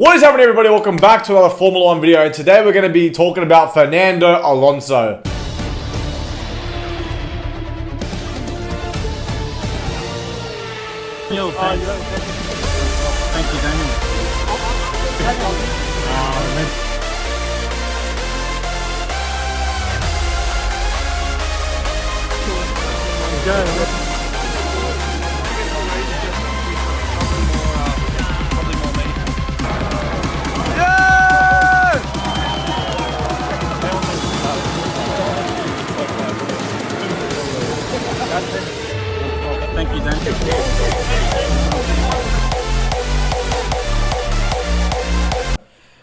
What is happening, everybody? Welcome back to another Formula 1 video, and today we're going to be talking about Fernando Alonso. Yo, thank you, Daniel. Thank you, Daniel.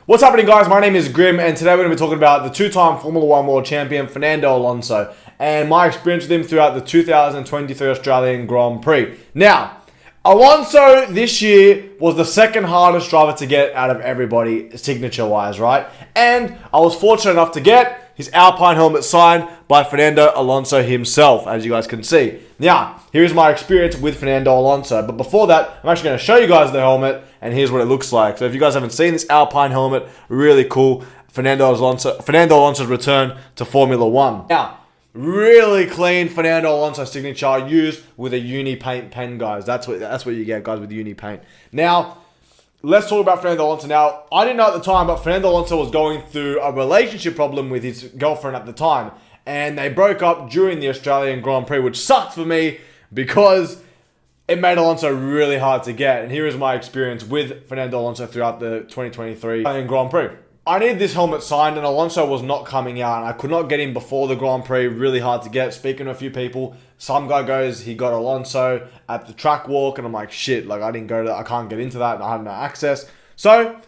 What's happening, guys? My name is Grim, and today we're going to be talking about the two-time Formula 1 World Champion, Fernando Alonso, and my experience with him throughout the 2023 Australian Grand Prix. Now, Alonso this year was the second hardest driver to get out of everybody, signature-wise, right? And I was fortunate enough to get his Alpine helmet signed by Fernando Alonso himself, as you guys can see. Now, here's my experience with Fernando Alonso. But before that, I'm actually going to show you guys the helmet, and here's what it looks like. So if you guys haven't seen this Alpine helmet, really cool. Fernando Alonso's return to Formula 1. Now, really clean Fernando Alonso signature used with a uni paint pen, guys. That's what you get, guys, with uni paint. Now, let's talk about Fernando Alonso. Now, I didn't know at the time, but Fernando Alonso was going through a relationship problem with his girlfriend at the time. And they broke up during the Australian Grand Prix, which sucked for me because it made Alonso really hard to get. And here is my experience with Fernando Alonso throughout the 2023 Australian Grand Prix. I needed this helmet signed, and Alonso was not coming out. And I could not get him before the Grand Prix. Really hard to get. Speaking to a few people, some guy goes, he got Alonso at the track walk. And I'm like, shit, like I can't get into that. And I have no access. So,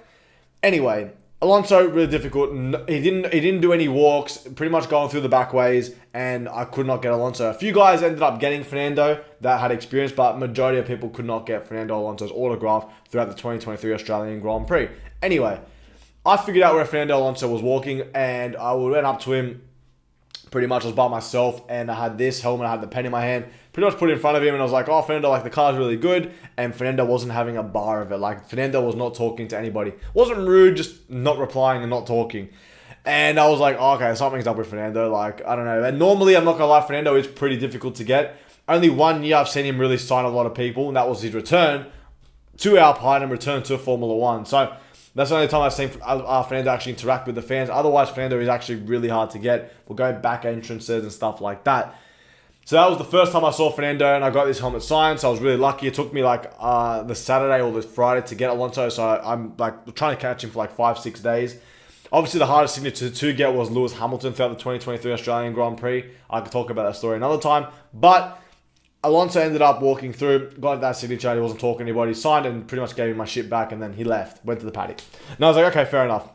anyway, Alonso, really difficult. He didn't do any walks, pretty much going through the back ways, and I could not get Alonso. A few guys ended up getting Fernando that had experience, but majority of people could not get Fernando Alonso's autograph throughout the 2023 Australian Grand Prix. Anyway, I figured out where Fernando Alonso was walking, and I went up to him. Pretty much I was by myself, and I had this helmet, I had the pen in my hand, pretty much put it in front of him, and I was like, oh, Fernando, like the car's really good, and Fernando wasn't having a bar of it. Like, Fernando was not talking to anybody. Wasn't rude, just not replying and not talking. And I was like, oh, okay, something's up with Fernando, like, I don't know. And normally, I'm not gonna lie, Fernando is pretty difficult to get. Only 1 year I've seen him really sign a lot of people, and that was his return to Alpine and return to Formula 1. So, that's the only time I've seen Fernando actually interact with the fans. Otherwise, Fernando is actually really hard to get. We'll go back entrances and stuff like that. So that was the first time I saw Fernando, and I got this helmet signed. So I was really lucky. It took me like the Saturday or the Friday to get Alonso. So I'm like trying to catch him for like 5-6 days. Obviously, the hardest signature to get was Lewis Hamilton throughout the 2023 Australian Grand Prix. I could talk about that story another time. But Alonso ended up walking through, got that signature, he wasn't talking to anybody, signed and pretty much gave me my shit back, and then he left, went to the paddock. And I was like, okay, fair enough.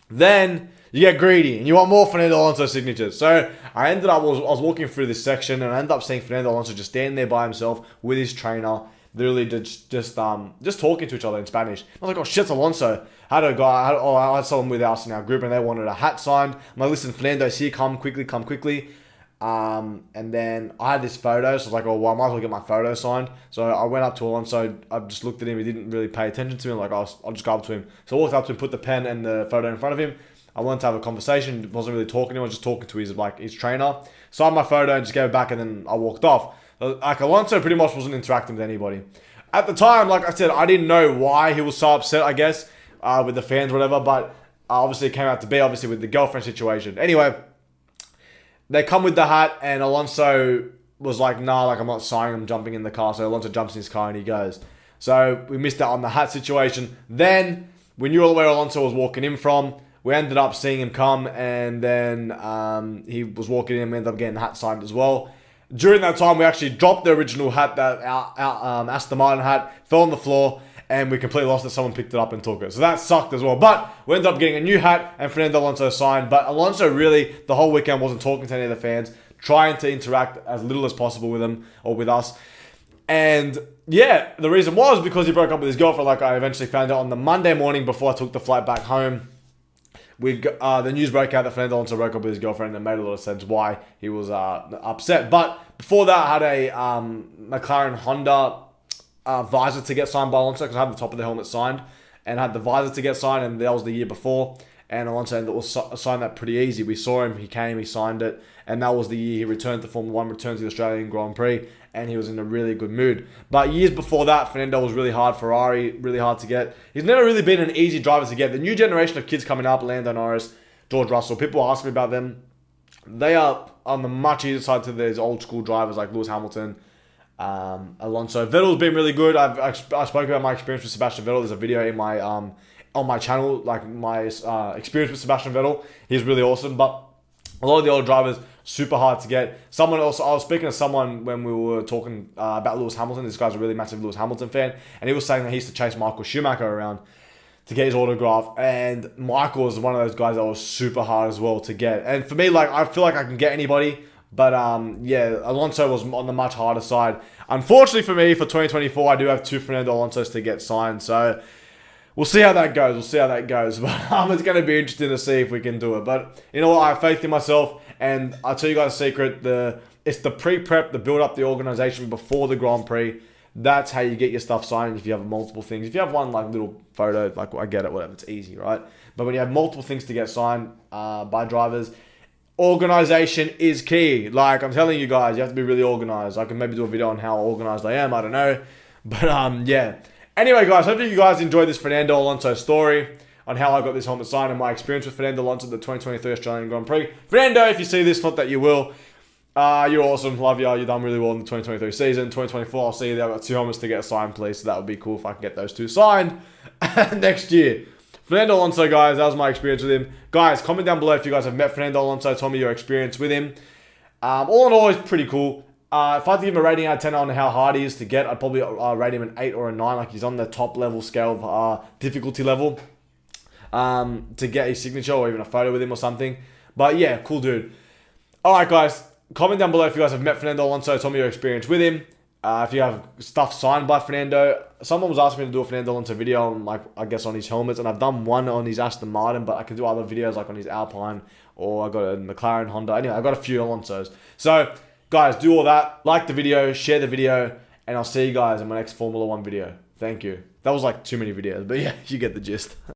Then you get greedy and you want more Fernando Alonso signatures. So I was walking through this section, and I ended up seeing Fernando Alonso just standing there by himself with his trainer, literally just talking to each other in Spanish. I was like, oh shit, it's Alonso. I had someone with us in our group, and they wanted a hat signed. I'm like, listen, Fernando's here, come quickly. And then I had this photo, so I was like, oh, well, I might as well get my photo signed. So I went up to Alonso, I just looked at him, he didn't really pay attention to me, like, I'll just go up to him. So I walked up to him, put the pen and the photo in front of him. I wanted to have a conversation, wasn't really talking to him, I was just talking to his trainer. Signed my photo and just gave it back, and then I walked off. Like, Alonso pretty much wasn't interacting with anybody. At the time, like I said, I didn't know why he was so upset, I guess, with the fans, whatever, but obviously it came out to be, obviously, with the girlfriend situation. Anyway, they come with the hat, and Alonso was like, nah, like I'm not signing, I'm jumping in the car. So Alonso jumps in his car and he goes. So we missed out on the hat situation. Then we knew where Alonso was walking in from. We ended up seeing him come, and then he was walking in, we ended up getting the hat signed as well. During that time, we actually dropped the original hat, that Aston Martin hat, fell on the floor, and we completely lost it. Someone picked it up and took it. So that sucked as well. But we ended up getting a new hat, and Fernando Alonso signed. But Alonso really, the whole weekend, wasn't talking to any of the fans, trying to interact as little as possible with them or with us. And yeah, the reason was because he broke up with his girlfriend, like I eventually found out on the Monday morning before I took the flight back home. The news broke out that Fernando Alonso broke up with his girlfriend, and it made a lot of sense why he was upset. But before that, I had a McLaren Honda visor to get signed by Alonso, because I have the top of the helmet signed. and had the visor to get signed, and that was the year before. And Alonso signed that pretty easy. We saw him, he came, he signed it, and that was the year he returned to Formula 1, returned to the Australian Grand Prix, and he was in a really good mood. But years before that, Fernando was really hard. Ferrari, really hard to get. He's never really been an easy driver to get. The new generation of kids coming up, Lando Norris, George Russell, people ask me about them. They are on the much easier side to these old school drivers like Lewis Hamilton, Alonso. Vettel's been really good. I spoke about my experience with Sebastian Vettel. There's a video in my on my channel, like my experience with Sebastian Vettel. He's really awesome. But a lot of the old drivers, super hard to get. Someone else, I was speaking to someone when we were talking about Lewis Hamilton. This guy's a really massive Lewis Hamilton fan, and he was saying that he used to chase Michael Schumacher around to get his autograph, and Michael was one of those guys that was super hard as well to get. And for me, like, I feel like I can get anybody, but yeah, Alonso was on the much harder side. Unfortunately for me, for 2024, I do have 2 Fernando Alonsos to get signed, so we'll see how that goes. But it's going to be interesting to see if we can do it. But you know what? I have faith in myself, and I'll tell you guys a secret. It's the pre-prep, the build up the organization before the Grand Prix. That's how you get your stuff signed if you have multiple things. If you have one like little photo, like I get it, whatever, it's easy, right? But when you have multiple things to get signed by drivers, organization is key. Like I'm telling you guys, you have to be really organized. I can maybe do a video on how organized I am, I don't know. But yeah. Anyway guys, hopefully you guys enjoyed this Fernando Alonso story on how I got this helmet signed and my experience with Fernando Alonso at the 2023 Australian Grand Prix. Fernando, if you see this, not that you will, you're awesome. Love you. You've done really well in the 2023 season. 2024, I'll see you there. I've got 2 helmets to get signed, please. So that would be cool if I can get those 2 signed next year. Fernando Alonso, guys, that was my experience with him. Guys, comment down below if you guys have met Fernando Alonso. Tell me your experience with him. All in all, he's pretty cool. If I had to give him a rating out of 10 on how hard he is to get, I'd probably rate him an 8 or a 9. Like he's on the top level scale of difficulty level to get his signature or even a photo with him or something. But yeah, cool dude. Alright guys, comment down below if you guys have met Fernando Alonso. Tell me your experience with him. If you have stuff signed by Fernando. Someone was asking me to do a Fernando Alonso video on, like, I guess on his helmets, and I've done one on his Aston Martin, but I can do other videos like on his Alpine, or I got a McLaren, Honda. Anyway, I got a few Alonsos. So guys, do all that. Like the video, share the video, and I'll see you guys in my next Formula 1 video. Thank you. That was like too many videos, but yeah, you get the gist.